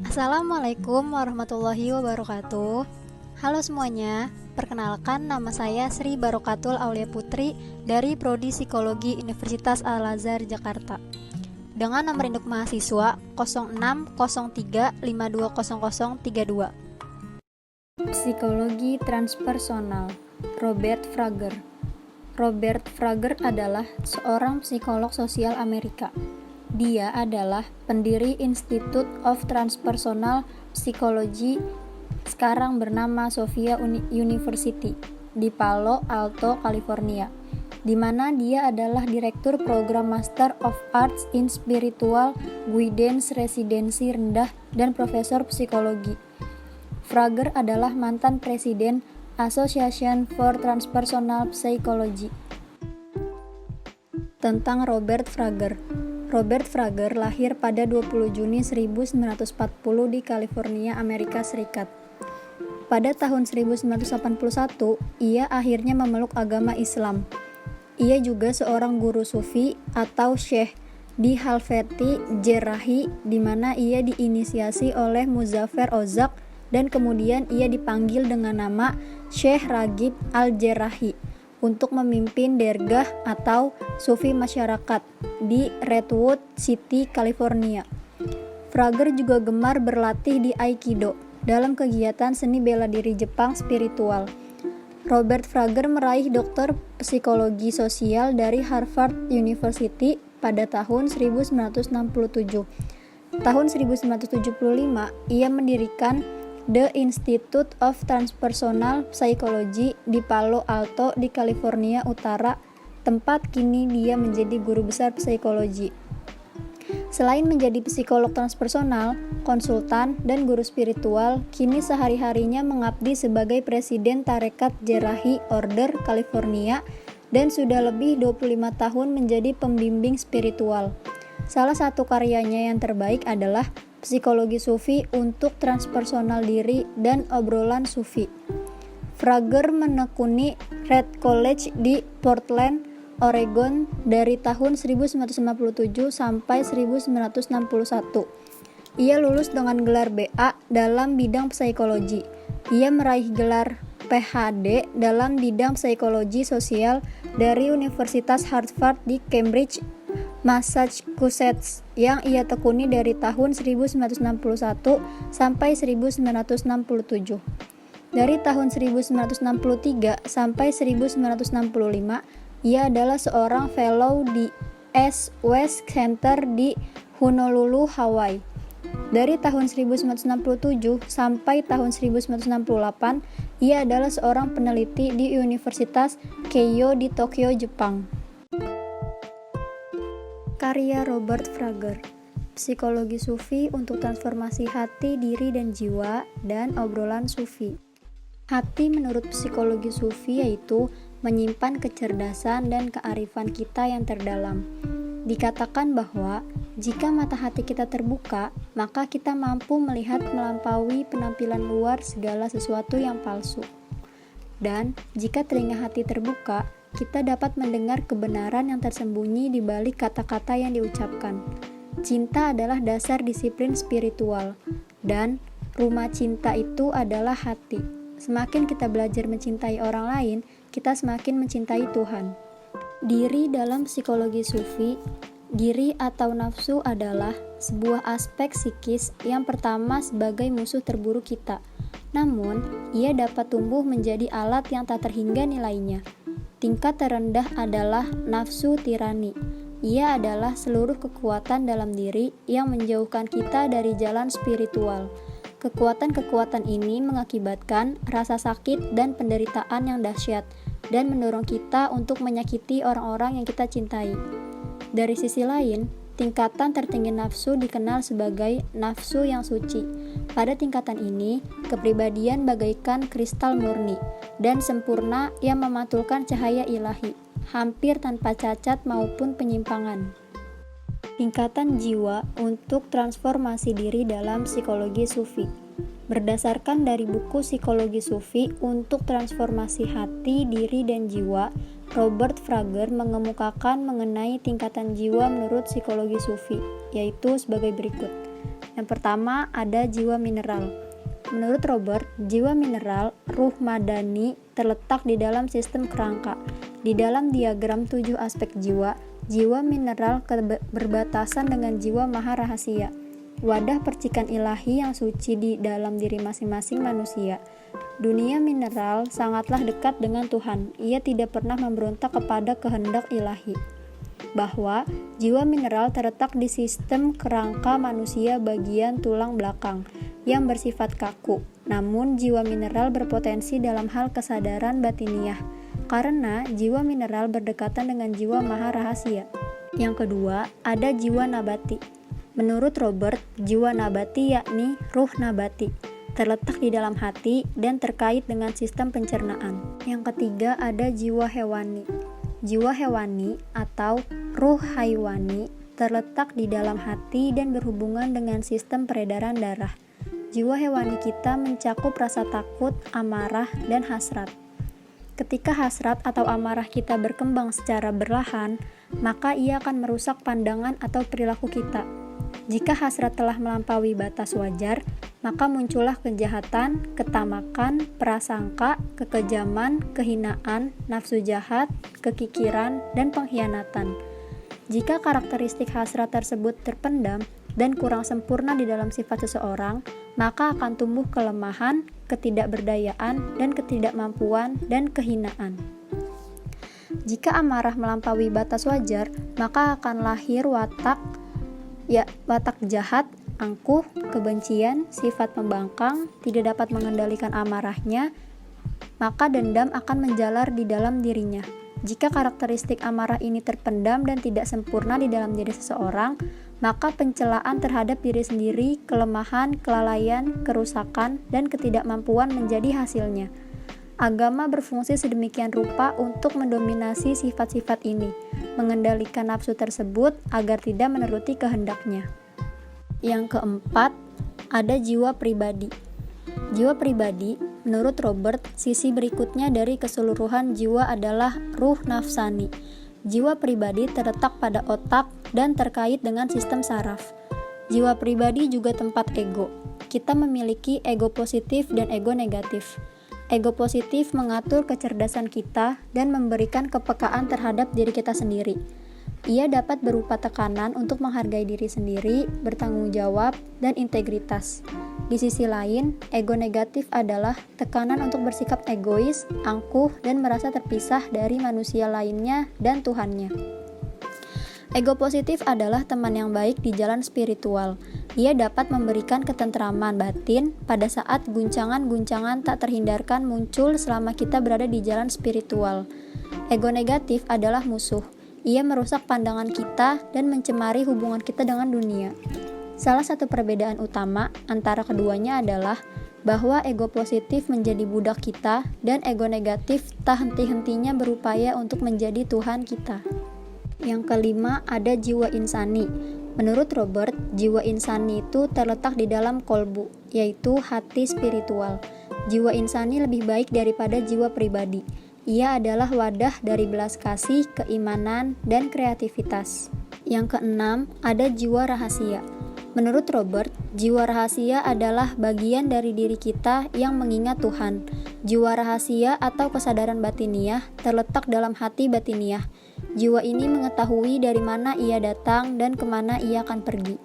Assalamualaikum warahmatullahi wabarakatuh. Halo semuanya, perkenalkan nama saya Sri Barokatul Aulia Putri dari Prodi Psikologi Universitas Al-Azhar Jakarta. Dengan nomor induk mahasiswa 0603520032. Psikologi transpersonal, Robert Frager. Robert Frager adalah seorang psikolog sosial Amerika. Dia adalah pendiri Institute of Transpersonal Psychology, sekarang bernama Sophia University, di Palo Alto, California, di mana dia adalah Direktur Program Master of Arts in Spiritual Guidance Residensi Rendah dan Profesor Psikologi. Frager adalah mantan Presiden Association for Transpersonal Psychology. Tentang Robert Frager. Robert Frager lahir pada 20 Juni 1940 di California, Amerika Serikat. Pada tahun 1981, ia akhirnya memeluk agama Islam. Ia juga seorang guru sufi atau syekh di Halfeti Jerahi, di mana ia diinisiasi oleh Muzaffer Ozak dan kemudian ia dipanggil dengan nama Syekh Ragib Al-Jerahi untuk memimpin dergah atau sufi masyarakat di Redwood City, California. Frager juga gemar berlatih di Aikido dalam kegiatan seni bela diri Jepang spiritual. Robert Frager meraih doktor psikologi sosial dari Harvard University pada tahun 1967. Tahun 1975, ia mendirikan The Institute of Transpersonal Psychology di Palo Alto di California Utara, tempat kini dia menjadi guru besar psikologi. Selain menjadi psikolog transpersonal, konsultan, dan guru spiritual, kini sehari-harinya mengabdi sebagai Presiden Tarekat Jerahi Order California dan sudah lebih 25 tahun menjadi pembimbing spiritual. Salah satu karyanya yang terbaik adalah Psikologi Sufi untuk Transpersonal Diri dan Obrolan Sufi. Frager menekuni Reed College di Portland, Oregon dari tahun 1957 sampai 1961. Ia lulus dengan gelar BA dalam bidang psikologi. Ia meraih gelar PhD dalam bidang psikologi sosial dari Universitas Harvard di Cambridge, Massachusetts, yang ia tekuni dari tahun 1961 sampai 1967. Dari tahun 1963 sampai 1965, ia adalah seorang fellow di East West Center di Honolulu, Hawaii. Dari tahun 1967 sampai tahun 1968, ia adalah seorang peneliti di Universitas Keio di Tokyo, Jepang. Karya Robert Frager, Psikologi Sufi untuk Transformasi Hati, Diri, dan Jiwa, dan Obrolan Sufi. Hati menurut psikologi Sufi yaitu menyimpan kecerdasan dan kearifan kita yang terdalam. Dikatakan bahwa jika mata hati kita terbuka, maka kita mampu melihat melampaui penampilan luar segala sesuatu yang palsu. Dan jika telinga hati terbuka, kita dapat mendengar kebenaran yang tersembunyi di balik kata-kata yang diucapkan. Cinta adalah dasar disiplin spiritual, dan rumah cinta itu adalah hati. Semakin kita belajar mencintai orang lain, kita semakin mencintai Tuhan. Diri dalam psikologi Sufi, diri atau nafsu adalah sebuah aspek psikis yang pertama sebagai musuh terburuk kita. Namun, ia dapat tumbuh menjadi alat yang tak terhingga nilainya. Tingkat terendah adalah nafsu tirani. Ia adalah seluruh kekuatan dalam diri yang menjauhkan kita dari jalan spiritual. Kekuatan-kekuatan ini mengakibatkan rasa sakit dan penderitaan yang dahsyat dan mendorong kita untuk menyakiti orang-orang yang kita cintai. Dari sisi lain, tingkatan tertinggi nafsu dikenal sebagai nafsu yang suci. Pada tingkatan ini, kepribadian bagaikan kristal murni dan sempurna yang memantulkan cahaya ilahi, hampir tanpa cacat maupun penyimpangan. Tingkatan jiwa untuk transformasi diri dalam psikologi Sufi. Berdasarkan dari buku Psikologi Sufi untuk Transformasi Hati, Diri, dan Jiwa, Robert Frager mengemukakan mengenai tingkatan jiwa menurut psikologi Sufi, yaitu sebagai berikut. Yang pertama ada jiwa mineral. Menurut Robert, jiwa mineral, ruh madani, terletak di dalam sistem kerangka. Di dalam diagram 7 aspek jiwa, jiwa mineral berbatasan dengan jiwa maha rahasia, wadah percikan ilahi yang suci di dalam diri masing-masing manusia. Dunia mineral sangatlah dekat dengan Tuhan. Ia tidak pernah memberontak kepada kehendak ilahi. Bahwa jiwa mineral terletak di sistem kerangka manusia bagian tulang belakang yang bersifat kaku. Namun jiwa mineral berpotensi dalam hal kesadaran batiniah karena jiwa mineral berdekatan dengan jiwa maha rahasia. Yang kedua, ada jiwa nabati. Menurut Robert, jiwa nabati yakni ruh nabati, terletak di dalam hati dan terkait dengan sistem pencernaan. Yang ketiga, ada jiwa hewani. Jiwa hewani atau ruh haiwani terletak di dalam hati dan berhubungan dengan sistem peredaran darah. Jiwa hewani kita mencakup rasa takut, amarah, dan hasrat. Ketika hasrat atau amarah kita berkembang secara berlahan, maka ia akan merusak pandangan atau perilaku kita. Jika hasrat telah melampaui batas wajar, maka muncullah kejahatan, ketamakan, prasangka, kekejaman, kehinaan, nafsu jahat, kekikiran, dan pengkhianatan. Jika karakteristik hasrat tersebut terpendam dan kurang sempurna di dalam sifat seseorang, maka akan tumbuh kelemahan, ketidakberdayaan, dan ketidakmampuan, dan kehinaan. Jika amarah melampaui batas wajar, maka akan lahir watak jahat, angkuh, kebencian, sifat pembangkang, tidak dapat mengendalikan amarahnya, maka dendam akan menjalar di dalam dirinya. Jika karakteristik amarah ini terpendam dan tidak sempurna di dalam diri seseorang, maka pencelaan terhadap diri sendiri, kelemahan, kelalaian, kerusakan, dan ketidakmampuan menjadi hasilnya. Agama berfungsi sedemikian rupa untuk mendominasi sifat-sifat ini, mengendalikan nafsu tersebut agar tidak menuruti kehendaknya. Yang keempat, ada jiwa pribadi. Jiwa pribadi, menurut Robert, sisi berikutnya dari keseluruhan jiwa adalah ruh nafsani. Jiwa pribadi terletak pada otak dan terkait dengan sistem saraf. Jiwa pribadi juga tempat ego. Kita memiliki ego positif dan ego negatif. Ego positif mengatur kecerdasan kita dan memberikan kepekaan terhadap diri kita sendiri. Ia dapat berupa tekanan untuk menghargai diri sendiri, bertanggung jawab, dan integritas. Di sisi lain, ego negatif adalah tekanan untuk bersikap egois, angkuh, dan merasa terpisah dari manusia lainnya dan Tuhannya. Ego positif adalah teman yang baik di jalan spiritual. Ia dapat memberikan ketentraman batin pada saat guncangan-guncangan tak terhindarkan muncul selama kita berada di jalan spiritual. Ego negatif adalah musuh. Ia merusak pandangan kita dan mencemari hubungan kita dengan dunia. Salah satu perbedaan utama antara keduanya adalah bahwa ego positif menjadi budak kita dan ego negatif tak henti-hentinya berupaya untuk menjadi Tuhan kita. Yang kelima, ada jiwa insani. Menurut Robert, jiwa insani itu terletak di dalam kolbu, yaitu hati spiritual. Jiwa insani lebih baik daripada jiwa pribadi. Ia adalah wadah dari belas kasih, keimanan, dan kreativitas. Yang keenam, ada jiwa rahasia. Menurut Robert, jiwa rahasia adalah bagian dari diri kita yang mengingat Tuhan. Jiwa rahasia atau kesadaran batiniah terletak dalam hati batiniah. Jiwa ini mengetahui dari mana ia datang dan kemana ia akan pergi.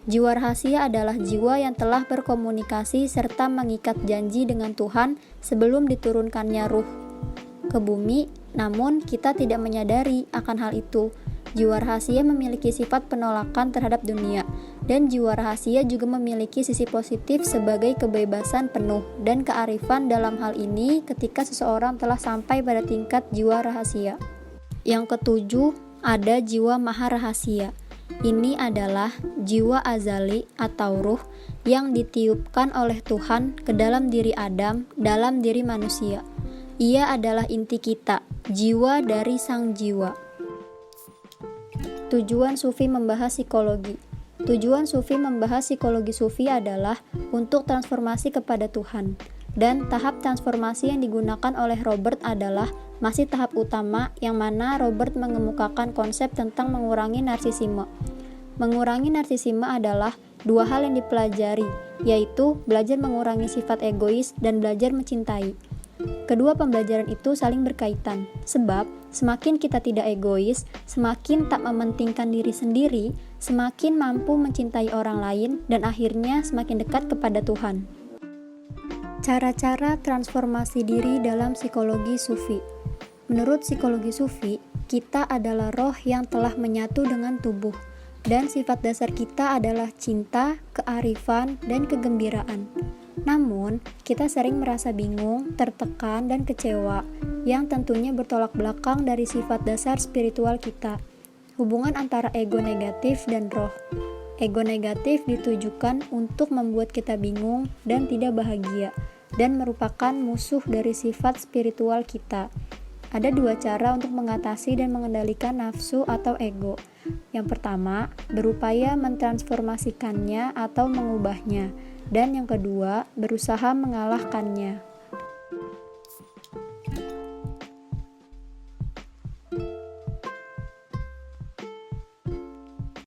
Jiwa rahasia adalah jiwa yang telah berkomunikasi serta mengikat janji dengan Tuhan sebelum diturunkannya ruh ke bumi, namun kita tidak menyadari akan hal itu. Jiwa rahasia memiliki sifat penolakan terhadap dunia, dan jiwa rahasia juga memiliki sisi positif sebagai kebebasan penuh dan kearifan dalam hal ini ketika seseorang telah sampai pada tingkat jiwa rahasia. Yang ketujuh, ada jiwa maha rahasia. Ini adalah jiwa azali atau ruh yang ditiupkan oleh Tuhan ke dalam diri Adam, dalam diri manusia. Ia adalah inti kita, jiwa dari sang jiwa. Tujuan Sufi membahas psikologi. Tujuan Sufi membahas psikologi Sufi adalah untuk transformasi kepada Tuhan. Dan tahap transformasi yang digunakan oleh Robert adalah masih tahap utama, yang mana Robert mengemukakan konsep tentang mengurangi narsisisme. Mengurangi narsisisme adalah dua hal yang dipelajari, yaitu belajar mengurangi sifat egois dan belajar mencintai. Kedua pembelajaran itu saling berkaitan, sebab semakin kita tidak egois, semakin tak mementingkan diri sendiri, semakin mampu mencintai orang lain, dan akhirnya semakin dekat kepada Tuhan. Cara-cara transformasi diri dalam psikologi Sufi. Menurut psikologi Sufi, kita adalah roh yang telah menyatu dengan tubuh, dan sifat dasar kita adalah cinta, kearifan, dan kegembiraan. Namun, kita sering merasa bingung, tertekan, dan kecewa, yang tentunya bertolak belakang dari sifat dasar spiritual kita. Hubungan antara ego negatif dan roh. Ego negatif ditujukan untuk membuat kita bingung dan tidak bahagia, dan merupakan musuh dari sifat spiritual kita. Ada dua cara untuk mengatasi dan mengendalikan nafsu atau ego. Yang pertama, berupaya mentransformasikannya atau mengubahnya. Dan yang kedua, berusaha mengalahkannya.